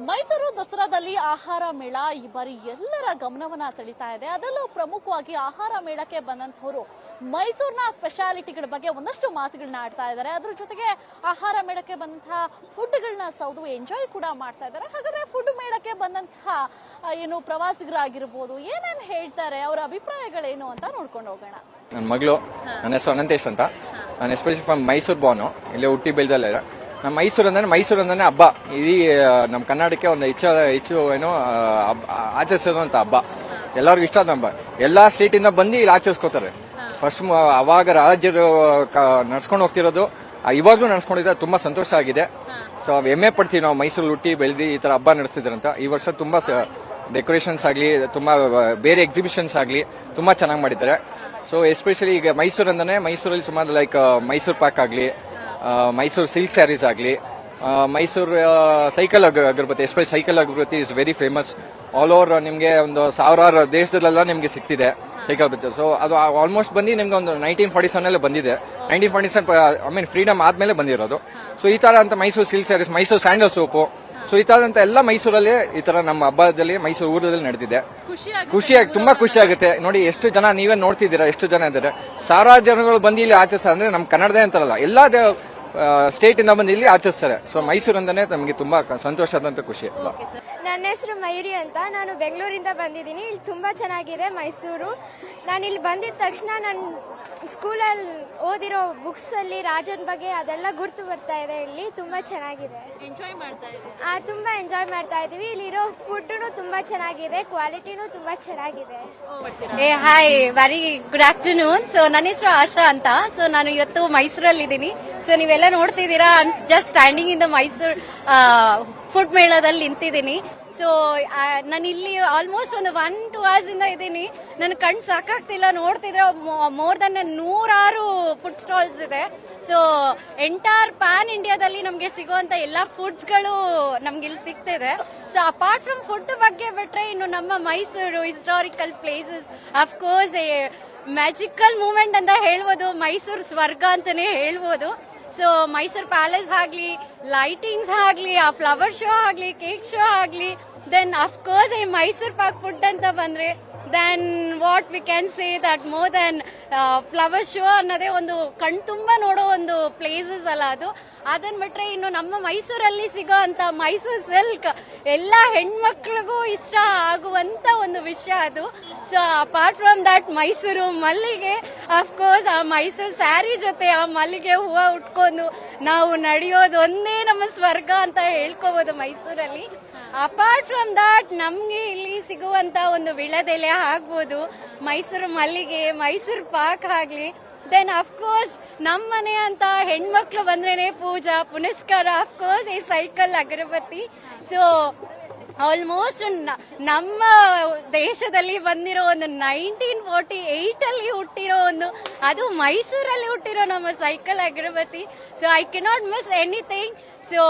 ಮೈಸೂರು ದಸರಾದಲ್ಲಿ ಆಹಾರ ಮೇಳ ಈ ಬಾರಿ ಎಲ್ಲರ ಗಮನವನ್ನ ಸೆಳೀತಾ ಇದೆ. ಅದರಲ್ಲೂ ಪ್ರಮುಖವಾಗಿ ಆಹಾರ ಮೇಳಕ್ಕೆ ಬಂದಂತವರು ಮೈಸೂರಿನ ಸ್ಪೆಷಾಲಿಟಿಗಳ ಬಗ್ಗೆ ಒಂದಷ್ಟು ಮಾತುಗಳನ್ನ ಆಡ್ತಾ ಇದ್ದಾರೆ. ಅದ್ರ ಜೊತೆಗೆ ಆಹಾರ ಮೇಳಕ್ಕೆ ಬಂದಂತಹ ಫುಡ್ಗಳನ್ನ ಸೌದು ಎಂಜಾಯ್ ಕೂಡ ಮಾಡ್ತಾ ಇದ್ದಾರೆ. ಹಾಗಾದ್ರೆ ಫುಡ್ ಮೇಳಕ್ಕೆ ಬಂದಂತಹ ಏನು ಪ್ರವಾಸಿಗರಾಗಿರ್ಬೋದು ಏನೇನು ಹೇಳ್ತಾರೆ, ಅವರ ಅಭಿಪ್ರಾಯಗಳೇನು ಅಂತ ನೋಡ್ಕೊಂಡು ಹೋಗೋಣ. ನನ್ನ ಮಗಳು, ನನ್ನ ಹೆಸರು ಅನಂತೇಶ್ ಅಂತ. ನಾನು ಎಸ್ಪೆಷಲಿ ಫ್ರಮ್ ಮೈಸೂರು ಬಾನು, ಇಲ್ಲೇ ಹುಟ್ಟಿ ಬೆಳೆದಲ್ಲ. ನಮ್ಮ ಮೈಸೂರು ಅಂದ್ರೆ ಹಬ್ಬ. ಇಡೀ ನಮ್ಮ ಕರ್ನಾಟಕಕ್ಕೆ ಒಂದು ಹೆಚ್ಚು ಏನೋ ಆಚರಿಸೋದು ಅಂತ ಹಬ್ಬ. ಎಲ್ಲರಿಗೂ ಇಷ್ಟ ಆದ ಹಬ್ಬ. ಎಲ್ಲಾ ಸ್ಟೇಟಿಂದ ಬಂದು ಇಲ್ಲಿ ಆಚರಿಸ್ಕೋತಾರೆ. ಫಸ್ಟ್ ಅವಾಗ ರಾಜ್ಯರು ನಡ್ಸ್ಕೊಂಡು ಹೋಗ್ತಿರೋದು, ಇವಾಗ್ಲೂ ನಡ್ಸ್ಕೊಂಡಿದ್ರೆ ತುಂಬಾ ಸಂತೋಷ ಆಗಿದೆ. ಸೊ ಹೆಮ್ಮೆ ಪಡ್ತೀವಿ ನಾವು ಮೈಸೂರು ಹುಟ್ಟಿ ಬೆಳೆದಿ ಈ ತರ ಹಬ್ಬ ನಡೆಸಿದ್ರಂತ. ಈ ವರ್ಷ ತುಂಬಾ ಡೆಕೋರೇಷನ್ಸ್ ಆಗ್ಲಿ, ತುಂಬಾ ಬೇರೆ ಎಕ್ಸಿಬಿಷನ್ಸ್ ಆಗ್ಲಿ ತುಂಬಾ ಚೆನ್ನಾಗಿ ಮಾಡಿದ್ದಾರೆ. ಸೊ ಎಸ್ಪೆಷಲಿ ಈಗ ಮೈಸೂರಲ್ಲಿ ಸುಮಾರು ಲೈಕ್ ಮೈಸೂರು ಪಾಕ್ ಆಗ್ಲಿ, ಮೈಸೂರು ಸಿಲ್ಕ್ ಸ್ಯಾರೀಸ್ ಆಗಲಿ, Mysuru cycle agarbatti, especially cycle agarbatti is very famous. All over ನಿಮಗೆ ಒಂದು ಸಾವಿರಾರು ದೇಶದಲ್ಲೆಲ್ಲ ನಿಮಗೆ ಸಿಗ್ತಿದೆ ಸೈಕಲ್ ಬತ್ತಿ. ಸೊ ಅದು ಆಲ್ಮೋಸ್ಟ್ ಬಂದು ನಿಮ್ಗೆ ಒಂದು 1947 ಬಂದಿದೆ. 1947 ಫ್ರೀಡಮ್ ಆದ್ಮೇಲೆ ಬಂದಿರೋದು. ಸೊ ಈ ತರ ಅಂತ Mysuru silk sarees, Mysuru sandal soap, so ಈ ತರ ಅಂತ ಎಲ್ಲ ಮೈಸೂರಲ್ಲಿ ಈ ತರ ನಮ್ಮ ಹಬ್ಬದಲ್ಲಿ ಮೈಸೂರು ಊರಲ್ಲಿ ನಡೆದಿದೆ. ತುಂಬಾ ಖುಷಿ ಆಗುತ್ತೆ ನೋಡಿ. ಎಷ್ಟು ಜನ ನೀವೇ ನೋಡ್ತಿದ್ದೀರಾ, ಎಷ್ಟು ಜನ ಇದ್ದಾರೆ. ಸಾವಿರಾರು ಜನಗಳು ಬಂದು ಇಲ್ಲಿ ಆಚರಿಸ್ತಾರೆ. ಅಂದ್ರೆ ನಮ್ಮ ಕನ್ನಡದೇ ಅಂತಾರಲ್ಲ, ಎಲ್ಲಾ ಸ್ಟೇಟ್ ಇಂದ ಬಂದು ಇಲ್ಲಿ ಆಚರಿಸ್ತಾರೆ. ಸೊ ಮೈಸೂರು ಅಂತಾನೆ ನಮಗೆ ತುಂಬಾ ಸಂತೋಷ ಆದಂತ ಖುಷಿ. ನನ್ನ ಹೆಸರು ಮಯೂರಿ ಅಂತ. ನಾನು ಬೆಂಗಳೂರಿಂದ ಬಂದಿದ್ದೀನಿ. ಇಲ್ಲಿ ತುಂಬಾ ಚೆನ್ನಾಗಿದೆ ಮೈಸೂರು. ನಾನು ಇಲ್ಲಿ ಬಂದಿದ ತಕ್ಷಣ ನನ್ನ ಸ್ಕೂಲಲ್ಲಿ ಓದಿರೋ ಬುಕ್ಸ್ ಅಲ್ಲಿ ರಾಜನ ಬಗ್ಗೆ ಅದೆಲ್ಲ ಗುರ್ತು ಬರ್ತಾ ಇದೆ. ಇಲ್ಲಿ ತುಂಬಾ ಚೆನ್ನಾಗಿದೆ, ತುಂಬಾ ಎಂಜಾಯ್ ಮಾಡ್ತಾ ಇದೀವಿ. ಇಲ್ಲಿರೋ ಫುಡ್ ತುಂಬಾ ಚೆನ್ನಾಗಿದೆ, ಕ್ವಾಲಿಟಿನೂ ತುಂಬಾ ಚೆನ್ನಾಗಿದೆ. Hi, very good afternoon. So ನನ್ನ ಹೆಸರು ಆಶಾ ಅಂತ. ಸೊ ನಾನು ಇವತ್ತು ಮೈಸೂರಲ್ಲಿ ಇದ್ದೀನಿ. ಸೊ ನೀವೆಲ್ಲ ನೋಡ್ತಿದ್ದೀರಾ, I am just standing in the Mysuru food ಮೇಳದಲ್ಲಿ ನಿಂತಿದ್ದೀನಿ. ಸೊ ನಾನು ಇಲ್ಲಿ ಆಲ್ಮೋಸ್ಟ್ ಒಂದು 1-2 hours ಇಂದ ಇದ್ದೀನಿ. ನನ್ನ ಕಣ್ಣು ಸಾಕಾಗ್ತಿಲ್ಲ. ನೋಡ್ತಿದ್ರೆ ಮೋರ್ ದನ್ 100 ಫುಡ್ ಸ್ಟಾಲ್ಸ್ ಇದೆ. ಸೊ ಎಂಟೈರ್ ಪ್ಯಾನ್ ಇಂಡಿಯಾದಲ್ಲಿ ನಮ್ಗೆ ಸಿಗುವಂತ ಎಲ್ಲಾ ಫುಡ್ಸ್ಗಳು ನಮ್ಗೆ ಇಲ್ಲಿ ಸಿಗ್ತಿದೆ. ಸೊ ಅಪಾರ್ಟ್ ಫ್ರಮ್ ಫುಡ್ ಬಗ್ಗೆ ಬಿಟ್ರೆ ಇನ್ನು ನಮ್ಮ Mysuru historical places, of course magical moment ಅಂತ ಹೇಳ್ಬೋದು. ಮೈಸೂರು ಸ್ವರ್ಗ ಅಂತಾನೆ ಹೇಳ್ಬೋದು. ಸೊ ಮೈಸೂರು ಪ್ಯಾಲೇಸ್ ಆಗ್ಲಿ, ಲೈಟಿಂಗ್ಸ್ ಆಗ್ಲಿ, ಆ ಫ್ಲವರ್ ಶೋ ಆಗ್ಲಿ, ಕೇಕ್ ಶೋ ಆಗ್ಲಿ, ದೆನ್ ಅಫ್ಕೋರ್ಸ್ ಈ ಮೈಸೂರು ಪಾಕ್ ಫುಡ್ ಅಂತ ಬಂದ್ರೆ then what we can say that more then flower show ಅನ್ನೋದೇ ಒಂದು ಕಣ್ ತುಂಬಾ ನೋಡೋ ಒಂದು ಪ್ಲೇಸಸ್ ಅಲ್ಲ ಅದು. ಅದನ್ ಬಿಟ್ರೆ ಇನ್ನು ನಮ್ಮ ಮೈಸೂರಲ್ಲಿ ಸಿಗೋ ಅಂತ ಮೈಸೂರು ಸಿಲ್ಕ್ ಎಲ್ಲಾ ಹೆಣ್ಮಕ್ಳಿಗೂ ಇಷ್ಟ ಆಗುವಂತ ಒಂದು ವಿಷಯ ಅದು. So apart from that Mysuru ಮಲ್ಲಿಗೆ, ಅಫ್ಕೋರ್ಸ್ ಆ ಮೈಸೂರು ಸ್ಯಾರಿ ಜೊತೆ ಆ ಮಲ್ಲಿಗೆ ಹೂವು ಉಟ್ಕೊಂಡು ನಾವು ನಡೆಯೋದು ಒಂದೇ ನಮ್ಮ ಸ್ವರ್ಗ ಅಂತ ಹೇಳ್ಕೋಬಹುದು ಮೈಸೂರಲ್ಲಿ. ಅಪಾರ್ಟ್ ಫ್ರಮ್ ದಟ್ ನಮ್ಗೆ ಇಲ್ಲಿ ಸಿಗುವಂತ ಒಂದು ವಿಳೆದೆಲೆ ಆಗ್ಬೋದು, ಮೈಸೂರು ಮಲ್ಲಿಗೆ, ಮೈಸೂರು ಪಾಕ್ ಆಗ್ಲಿ, ದೆನ್ ಅಫ್ಕೋರ್ಸ್ ನಮ್ಮನೆ ಅಂತ ಹೆಣ್ಮಕ್ಳು ಬಂದ್ರೇನೆ ಪೂಜಾ ಪುನಸ್ಕಾರ, ಅಫ್ಕೋರ್ಸ್ ಈ ಸೈಕಲ್ ಅಗರಬತ್ತಿ. ಸೊ ಆಲ್ಮೋಸ್ಟ್ ನಮ್ಮ ದೇಶದಲ್ಲಿ ಬಂದಿರೋ ಒಂದು 1948 ಅಲ್ಲಿ ಹುಟ್ಟಿರೋ ಒಂದು, ಅದು ಮೈಸೂರಲ್ಲಿ ಹುಟ್ಟಿರೋ ನಮ್ಮ Cycle Agarbatti. So I cannot miss anything. So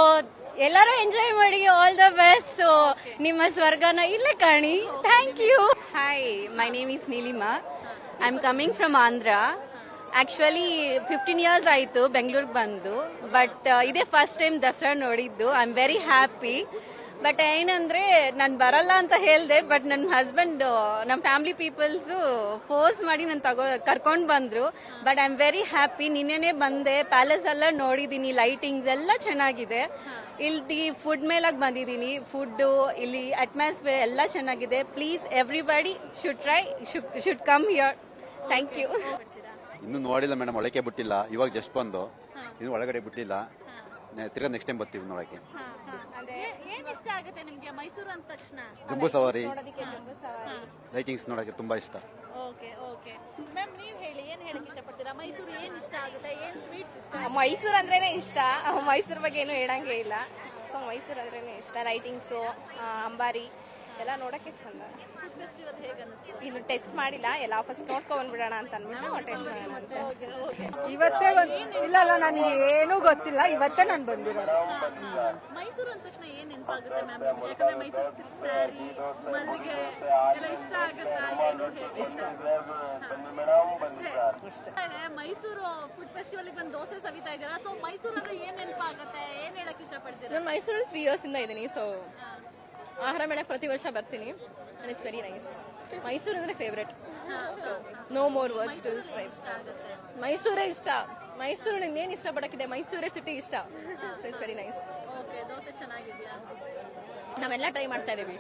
ಎಲ್ಲರೂ ಎಂಜಾಯ್ ಮಾಡಿ, ಆಲ್ ದ ಬೆಸ್ಟ್. ಸೊ ನಿಮ್ಮ ಸ್ವರ್ಗನ ಇಲ್ಲೇ ಕಾಣಿ. Thank you. Hi, my name is Neelima. I am coming from Andhra. Actually 15 years ಆಯಿತು ಬೆಂಗಳೂರಿಗೆ ಬಂದು, ಬಟ್ ಇದೇ ಫಸ್ಟ್ ಟೈಮ್ ದಸರಾ ನೋಡಿದ್ದು. I am very happy. But ಏನಂದ್ರೆ ನಾನು ಬರಲ್ಲ ಅಂತ ಹೇಳ್ದೆ, ಬಟ್ ನನ್ನ ಹಸ್ಬೆಂಡ್, ನಮ್ಮ ಫ್ಯಾಮಿಲಿ ಪೀಪಲ್ಸ್ ಫೋರ್ಸ್ ಮಾಡಿ ಕರ್ಕೊಂಡು ಬಂದ್ರು. But I am very happy. ನಿನ್ನೆನೆ ಬಂದೆ, ಪ್ಯಾಲೇಸ್ ಎಲ್ಲ ನೋಡಿದೀನಿ, ಲೈಟಿಂಗ್ಸ್ ಎಲ್ಲ ಚೆನ್ನಾಗಿದೆ. ಇಲ್ಲಿ ಫುಡ್ ಮೇಲಾಗಿ ಬಂದಿದ್ದೀನಿ. ಫುಡ್ ಇಲ್ಲಿ ಅಟ್ಮಾಸ್ಫಿಯರ್ ಎಲ್ಲ ಚೆನ್ನಾಗಿದೆ. Please everybody should try, should come here. Thank you. ಇನ್ನು ನೋಡಿಲ್ಲ ಮೇಡಮ್, ಒಳಗೆ ಬಿಟ್ಟಿಲ್ಲ. ಇವಾಗ ಜಸ್ಟ್ ಬಂದು ಇನ್ನು ಒಳಗಡೆ ಬಿಟ್ಟಿಲ್ಲ. ತಿರ್ಗಾ ನೆಕ್ಸ್ಟ್ ಟೈಮ್ ಬರ್ತೀವಿ ನೋಡಕ್ಕೆ. ಇಷ್ಟ ಆಗುತ್ತೆ ನಿಮ್ಗೆ ಮೈಸೂರು ಅಂದ ತಕ್ಷಣ? ಜಂಬೂ ಸವಾರಿ, ಲೈಟಿಂಗ್ಸ್ ನೋಡಕ್ಕೆ ತುಂಬಾ ಇಷ್ಟ. ಓಕೆ ಓಕೆ ಮ್ಯಾಮ್, ನೀವ್ ಹೇಳಿ, ಏನ್ ಹೇಳಕ್ ಇಷ್ಟಪಡ್ತೀರಾ? ಮೈಸೂರು ಏನ್ ಇಷ್ಟ ಆಗುತ್ತೆ, ಏನ್ ಸ್ವೀಟ್ಸ್ ಇಷ್ಟ? ಮೈಸೂರು ಅಂದ್ರೇನೆ ಇಷ್ಟ. ಮೈಸೂರು ಬಗ್ಗೆ ಏನು ಹೇಳಂಗೆ ಇಲ್ಲ. ಸೊ ಮೈಸೂರು ಅಂದ್ರೇನೆ ಇಷ್ಟ. ಲೈಟಿಂಗ್ಸು, ಅಂಬಾರಿ, ಎಲ್ಲ ನೋಡಕ್ಕೆ ಚಂದ. ಫುಡ್ ಫೆಸ್ಟಿವಲ್ ಹೇಗೆ ಅನಿಸ್ತು? ಇನ್ನು ಟೆಸ್ಟ್ ಮಾಡಿಲ್ಲ, ಎಲ್ಲ ಫಸ್ಟ್ ನೋಡ್ಕೊಂಡ್ ಬಂದ್ಬಿಡೋಣ ಅಂತ ಅನ್ಬಿಟ್ಟು ಟೆಸ್ಟ್ ಮಾಡೋಣ ಅಂತ. ಇವತ್ತೇ ಇಲ್ಲ ನನಗೆ ಏನೂ ಗೊತ್ತಿಲ್ಲ, ಇವತ್ತೇ ನಾನು ಬಂದಿರೋದು. ಮೈಸೂರು ಅಂದ ತಕ್ಷಣ ಏನ್ ನೆನಪಾಗುತ್ತೆ ಮ್ಯಾಮ್? ಯಾಕಂದ್ರೆ ಮೈಸೂರು ಸಿಲ್ಕ್ ಸ್ಯಾರಿ, ಮಲ್ಲಿಗೆ ಎಲ್ಲ ಇಷ್ಟ ಆಗುತ್ತಾ? ಏನು ಇಷ್ಟ? ಮೈಸೂರು ಫುಡ್ ಫೆಸ್ಟಿವಲ್ ಬಂದು ದೋಸೆ ಸವಿತಾ ಇದ್ದೀರಾ, ಸೊ ಮೈಸೂರು ಅಂದ್ರೆ ಏನ್ ನೆನಪಾಗುತ್ತೆ? ಏನ್ ಹೇಳಕ್ ಇಷ್ಟಪಡ್ತೀರಾ? ನಾನು ಮೈಸೂರಲ್ಲಿ 3 years ಇಂದ ಇದ್ದೀನಿ. ಸೊ ಆಹಾರ ಮೇಳಕ್ಕೆ ಪ್ರತಿ ವರ್ಷ ಬರ್ತೀನಿ. And it's very nice. Mysuru ಅಂದ್ರೆ favourite. So no more words to describe. ಮೈಸೂರೇ ಇಷ್ಟ. ಮೈಸೂರಿನಿಂದ ಏನ್ ಇಷ್ಟಪಡಕ್ಕಿದೆ? ಮೈಸೂರೇ ಸಿಟಿ ಇಷ್ಟ. So it's very nice. Okay, dosa ಚೆನ್ನಾಗಿದ್ಯಾ? ನಾವೆಲ್ಲ ಟ್ರೈ ಮಾಡ್ತಾ ಇದೀವಿ.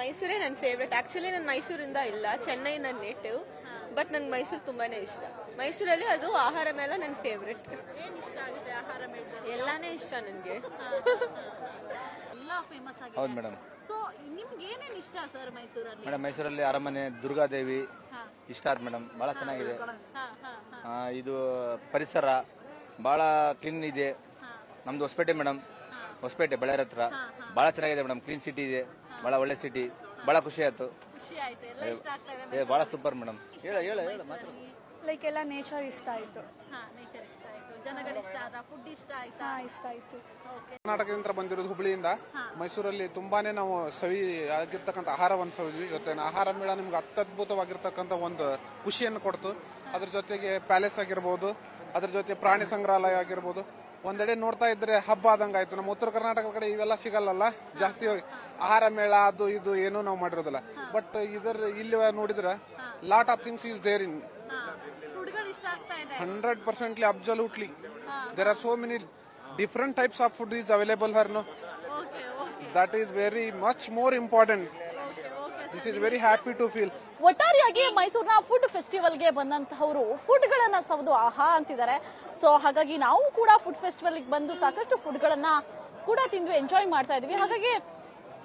ಮೈಸೂರೇ ನನ್ನ ಫೇವ್ರೆಟ್. ಆಕ್ಚುಲಿ ನಾನು ಮೈಸೂರಿಂದ ಇಲ್ಲ, ಚೆನ್ನೈ ನನ್ನ ನೇಟಿವ್. ಬಟ್ ನನ್ಗೆ ಮೈಸೂರು ತುಂಬಾನೇ ಇಷ್ಟ. ಮೈಸೂರಲ್ಲಿ ಅದು ಆಹಾರ ಮೇಳ ನನ್ನ ಫೇವ್ರೆಟ್. ಏನ್ ಇಷ್ಟ ಆಗುತ್ತೆ ಆಹಾರ ಮೇಳದಲ್ಲಿ? ಎಲ್ಲಾನೇ ಇಷ್ಟ ನನಗೆ. ಎಲ್ಲ ಫೇಮಸ್ ಆಗಿದೆ. ಹೌದು ಮೇಡಮ್. ಸೊ ನಿಮ್ಗೆ ಏನೇನ್ ಇಷ್ಟ ಸರ್ ಮೈಸೂರಲ್ಲಿ? ಮೇಡಮ್ ಮೈಸೂರಲ್ಲಿ ಅರಮನೆ, ದುರ್ಗಾದೇವಿ ಇಷ್ಟ ಆದ್ ಮೇಡಮ್, ಬಹಳ ಚೆನ್ನಾಗಿದೆ. ಇದು ಪರಿಸರ ಬಹಳ ಕ್ಲೀನ್ ಇದೆ. ನಮ್ದು ಹೊಸಪೇಟೆ ಮೇಡಮ್, ಹೊಸಪೇಟೆ ಬಳ್ಳಾರಿ ಹತ್ರ. ಬಹಳ ಚೆನ್ನಾಗಿದೆ ಮೇಡಮ್, ಕ್ಲೀನ್ ಸಿಟಿ ಇದೆ, ಬಹಳ ಒಳ್ಳೆ ಸಿಟಿ. ಬಹಳ ಖುಷಿ ಆಯ್ತು. ಖುಷಿ ಆಯ್ತು, ಎಲ್ಲ ಇಷ್ಟ ಆಗ್ತಾ ಇದೆ. ಬಹಳ ಸೂಪರ್ ಮೇಡಮ್. ಹೇಳ ಲೈಕ್ ಎಲ್ಲ ನೇಚರ್ ಇಷ್ಟ ಆಯ್ತು. ನೇಚರ್ ಇಷ್ಟ ಆಯ್ತು, ಜನಗಳು ಇಷ್ಟ ಆದ, ಫುಡ್ ಇಷ್ಟ ಆಯ್ತಾ? ಇಷ್ಟ ಆಯ್ತು. ಕರ್ನಾಟಕದಿಂದ ಬಂದಿರೋದು ಹುಬ್ಳಿಯಿಂದ. ಮೈಸೂರಲ್ಲಿ ತುಂಬಾನೇ ನಾವು ಸವಿ ಆಗಿರ್ತಕ್ಕಂಥ ಆಹಾರವನ್ನು ಸವಿದ್ವಿ. ಜೊತೆ ಆಹಾರ ಮೇಳ ನಿಮ್ಗೆ ಅತ್ಯದ್ಭುತವಾಗಿರ್ತಕ್ಕಂಥ ಒಂದು ಖುಷಿಯನ್ನು ಕೊಡ್ತು. ಅದ್ರ ಜೊತೆಗೆ ಪ್ಯಾಲೇಸ್ ಆಗಿರ್ಬೋದು, ಅದ್ರ ಜೊತೆ ಪ್ರಾಣಿ ಸಂಗ್ರಹಾಲಯ ಆಗಿರ್ಬೋದು. ಒಂದೆಡೆ ನೋಡ್ತಾ ಇದ್ರೆ ಹಬ್ಬ ಆದಂಗ ಆಯ್ತು. ನಮ್ಮ ಉತ್ತರ ಕರ್ನಾಟಕ ಕಡೆ ಇವೆಲ್ಲ ಸಿಗಲ್ಲ ಜಾಸ್ತಿ. ಆಹಾರ ಮೇಳ ಅದು ಇದು ಏನೂ ನಾವು ಮಾಡಿರೋದಿಲ್ಲ. ಬಟ್ ಇಲ್ಲಿ ನೋಡಿದ್ರೆ lot of things is there in. ಫುಡ್ಗಳು ಇಷ್ಟ ಆಗ್ತಾ ಇದೆ. 100% absolutely. There are so many different types of food is available here. No, that is very much more important. This is very happy to feel. ಒಟ್ಟಾರೆಯಾಗಿ ಮೈಸೂರಿನ food ಫೆಸ್ಟಿವಲ್ಗೆ ಬಂದಂತಹವರು food ಗಳನ್ನ ಸವಿದು ಆಹಾ ಅಂತಿದ್ದಾರೆ. So ಹಾಗಾಗಿ ನಾವು ಕೂಡ ಫುಡ್ ಫೆಸ್ಟಿವಲ್ ಬಂದು ಸಾಕಷ್ಟು ಫುಡ್ ಗಳನ್ನ ಕೂಡ ತಿಂದು ಎಂಜಾಯ್ ಮಾಡ್ತಾ ಇದೀವಿ. ಹಾಗಾಗಿ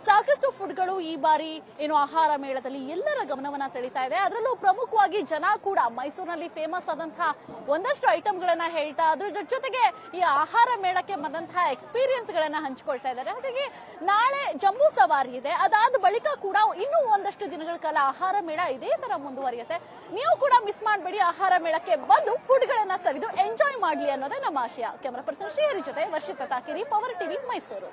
ಸಾಕಷ್ಟು ಫುಡ್ಗಳು ಈ ಬಾರಿ ಏನು ಆಹಾರ ಮೇಳದಲ್ಲಿ ಎಲ್ಲರ ಗಮನವನ್ನ ಸೆಳೀತಾ ಇದೆ. ಅದರಲ್ಲೂ ಪ್ರಮುಖವಾಗಿ ಜನ ಕೂಡ ಮೈಸೂರಿನಲ್ಲಿ ಫೇಮಸ್ ಆದಂತಹ ಒಂದಷ್ಟು ಐಟಮ್ಗಳನ್ನ ಹೇಳ್ತಾ ಅದ್ರ ಜೊತೆಗೆ ಈ ಆಹಾರ ಮೇಳಕ್ಕೆ ಬಂದಂತಹ ಎಕ್ಸ್ಪೀರಿಯನ್ಸ್ ಗಳನ್ನ ಹಂಚಿಕೊಳ್ತಾ ಇದ್ದಾರೆ. ಹಾಗಾಗಿ ನಾಳೆ ಜಂಬೂ ಸವಾರಿ ಇದೆ. ಅದಾದ ಬಳಿಕ ಕೂಡ ಇನ್ನೂ ಒಂದಷ್ಟು ದಿನಗಳ ಕಾಲ ಆಹಾರ ಮೇಳ ಇದೇ ತರ ಮುಂದುವರಿಯುತ್ತೆ. ನೀವು ಕೂಡ ಮಿಸ್ ಮಾಡಬೇಡಿ, ಆಹಾರ ಮೇಳಕ್ಕೆ ಬಂದು ಫುಡ್ ಗಳನ್ನ ಸವಿದು ಎಂಜಾಯ್ ಮಾಡ್ಲಿ ಅನ್ನೋದೇ ನಮ್ಮ ಆಶಯ. ಕ್ಯಾಮರಾ ಪರ್ಸನ್ ಶ್ರೀಹರಿ ಜೊತೆ ವರ್ಷಿತಾ ತಾಕಿರಿ, ಪವರ್ ಟಿವಿ, ಮೈಸೂರು.